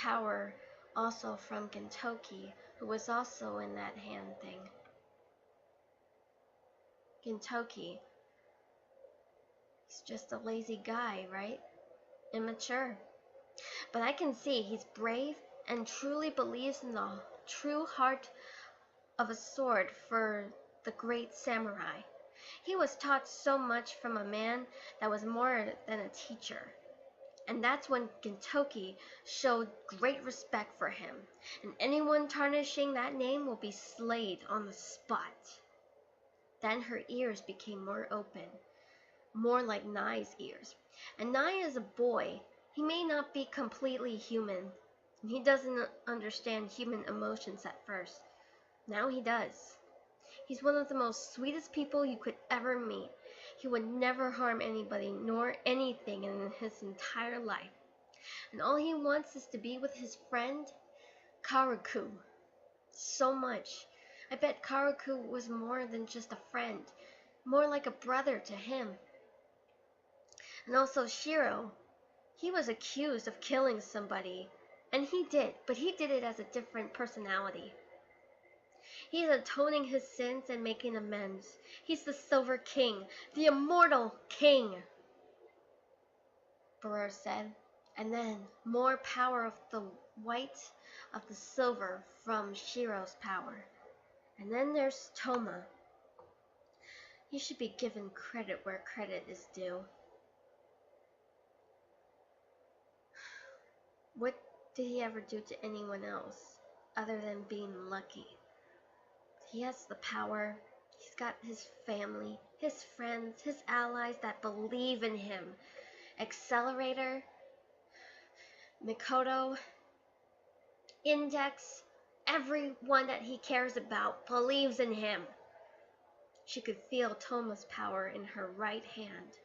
power also from Gintoki, who was also in that hand thing. Gintoki, he's just a lazy guy, right? Immature. But I can see he's brave and truly believes in the true heart of a sword for the great samurai. He was taught so much from a man that was more than a teacher. And that's when Gintoki showed great respect for him, and anyone tarnishing that name will be slayed on the spot. Then her ears became more open, more like Nai's ears. And Nai is a boy. He may not be completely human, and he doesn't understand human emotions at first. Now he does. He's one of the most sweetest people you could ever meet. He would never harm anybody nor anything in his entire life. And all he wants is to be with his friend, Karuku. So much. I bet Karuku was more than just a friend, more like a brother to him. And also Shiro. He was accused of killing somebody, and he did, but he did it as a different personality. He's atoning his sins and making amends. He's the Silver King, the immortal king, Briar said. And then more power of the white of the silver from Shiro's power. And then there's Toma. He should be given credit where credit is due. What did he ever do to anyone else other than being lucky? He has the power. He's got his family, his friends, his allies that believe in him. Accelerator, Mikoto, Index, everyone that he cares about believes in him. She could feel Toma's power in her right hand.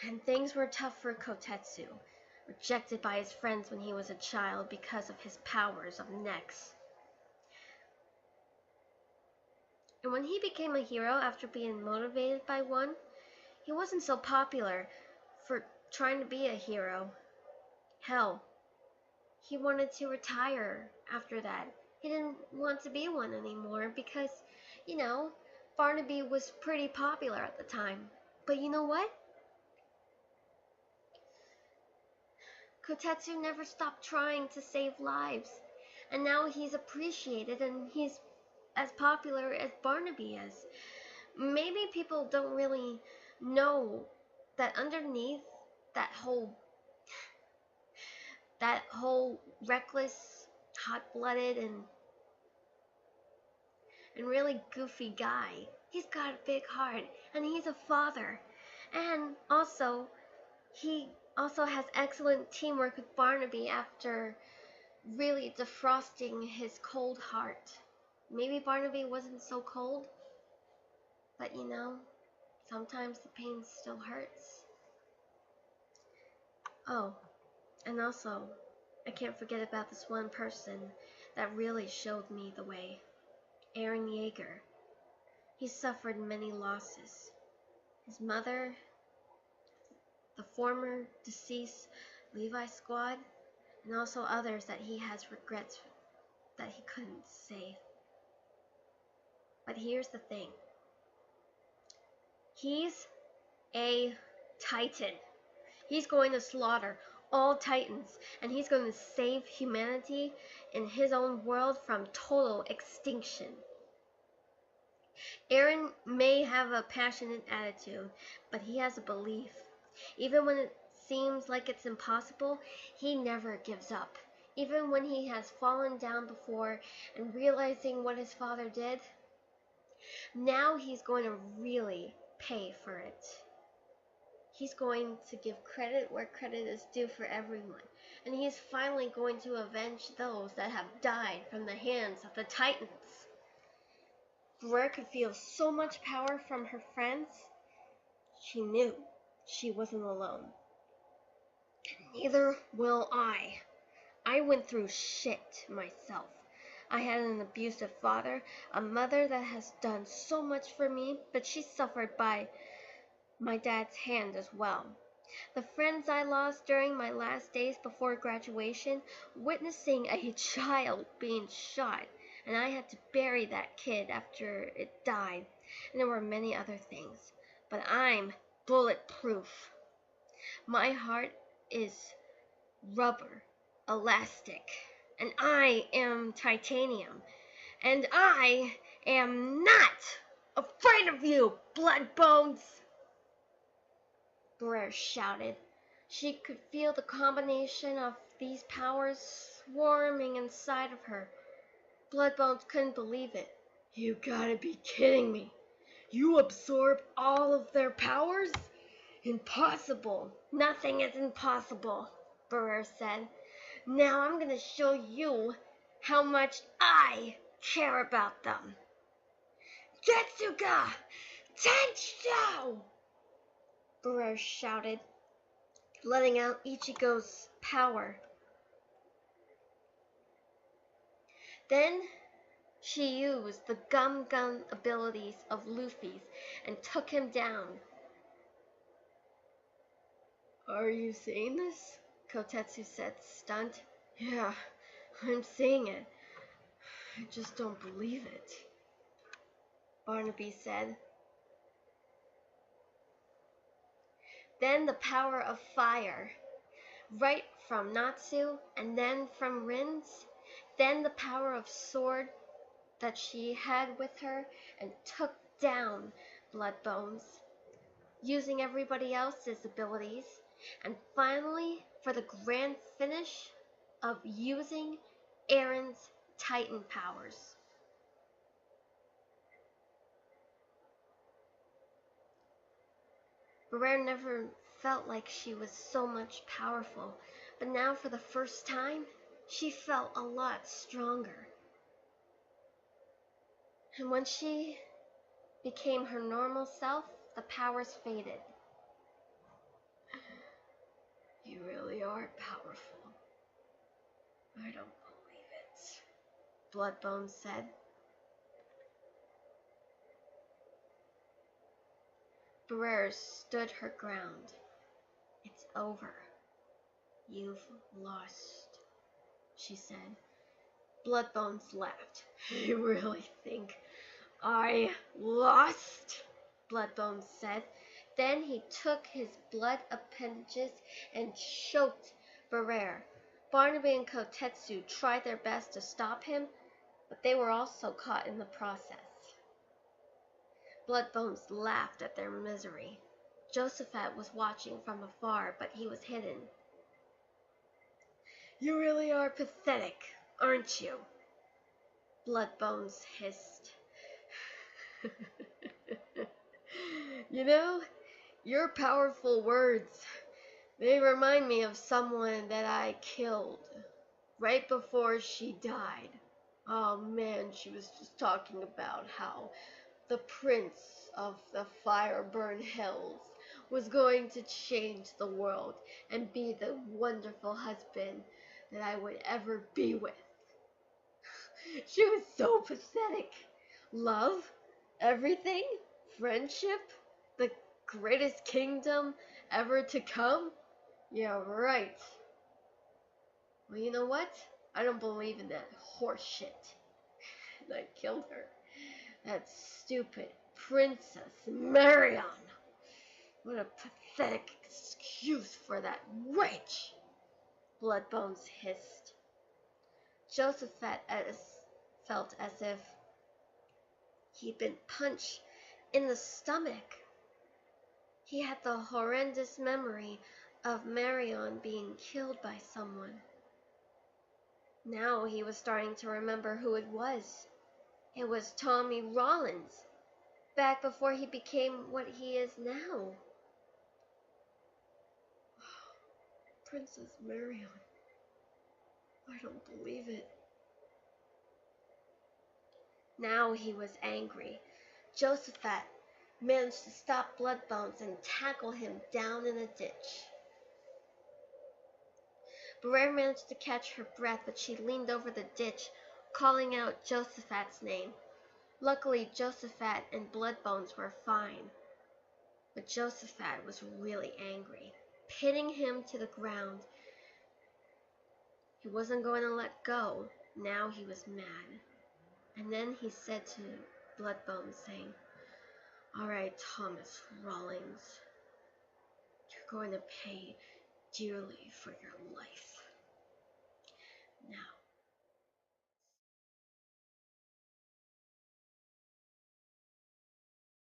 And things were tough for Kotetsu, rejected by his friends when he was a child because of his powers of Nex. And when he became a hero after being motivated by one, he wasn't so popular for trying to be a hero. Hell, he wanted to retire after that. He didn't want to be one anymore because, Barnaby was pretty popular at the time. But you know what? Kotetsu never stopped trying to save lives. And now he's appreciated and he's as popular as Barnaby is. Maybe people don't really know that underneath that whole reckless, hot-blooded, and really goofy guy, he's got a big heart, and he's a father. And also, he also has excellent teamwork with Barnaby after really defrosting his cold heart. Maybe Barnaby wasn't so cold, but sometimes the pain still hurts. Oh, and also, I can't forget about this one person that really showed me the way. Eren Yeager. He suffered many losses. His mother, the former deceased Levi squad, and also others that he has regrets that he couldn't save. But here's the thing. He's a Titan. He's going to slaughter all Titans, and he's going to save humanity in his own world from total extinction. Eren may have a passionate attitude, but he has a belief. Even when it seems like it's impossible, he never gives up. Even when he has fallen down before and realizing what his father did, now he's going to really pay for it. He's going to give credit where credit is due for everyone. And he's finally going to avenge those that have died from the hands of the Titans. Briar could feel so much power from her friends. She knew she wasn't alone. Neither will I. I went through shit myself. I had an abusive father, a mother that has done so much for me, but she suffered by my dad's hand as well. The friends I lost during my last days before graduation, witnessing a child being shot, and I had to bury that kid after it died, and there were many other things. But I'm bulletproof. My heart is rubber, elastic, and I am titanium, and I am not afraid of you, Bloodbones! Briar shouted. She could feel the combination of these powers swarming inside of her. Bloodbones couldn't believe it. You gotta be kidding me. You absorb all of their powers? Impossible. Nothing is impossible, Briar said. Now I'm gonna show you how much I care about them. Tetsuga! Tensho! Briar shouted, letting out Ichigo's power. Then she used the gum gun abilities of Luffy's and took him down. Are you seeing this? Kotetsu said, stunned. Yeah, I'm seeing it. I just don't believe it, Barnaby said. Then the power of fire, right from Natsu and then from Rin's, then the power of sword that she had with her and took down Bloodbones, using everybody else's abilities, and finally for the grand finish of using Aaron's Titan powers. Briar never felt like she was so much powerful, but now for the first time, she felt a lot stronger. And when she became her normal self, the powers faded. You really are powerful. I don't believe it, Bloodbones said. Briar stood her ground. It's over. You've lost, she said. Bloodbones laughed. You really think I lost? Bloodbones said. Then he took his blood appendages and choked Briar. Barnaby and Kotetsu tried their best to stop him, but they were also caught in the process. Bloodbones laughed at their misery. Josephat was watching from afar, but he was hidden. You really are pathetic, aren't you? Bloodbones hissed. You know, your powerful words, they remind me of someone that I killed right before she died. Oh man, she was just talking about how the prince of the Fireburn Hills was going to change the world and be the wonderful husband that I would ever be with. She was so pathetic. Love, everything, friendship, the greatest kingdom ever to come? Yeah, right. Well, you know what? I don't believe in that horse shit. And I killed her. That stupid Princess Marion. What a pathetic excuse for that witch, Bloodbones hissed. Josephat felt as if he'd been punched in the stomach. He had the horrendous memory of Marion being killed by someone. Now he was starting to remember who it was. It was Tommy Rollins, back before he became what he is now. Princess Marion. I don't believe it. Now he was angry. Josephat managed to stop Bloodbones and tackle him down in a ditch. Briar managed to catch her breath, but she leaned over the ditch, calling out Josephat's name. Luckily, Josephat and Bloodbones were fine. But Josephat was really angry, pinning him to the ground. He wasn't going to let go. Now he was mad. And then he said to Bloodbone, saying, "All right, Thomas Rawlings, you're going to pay dearly for your life. Now,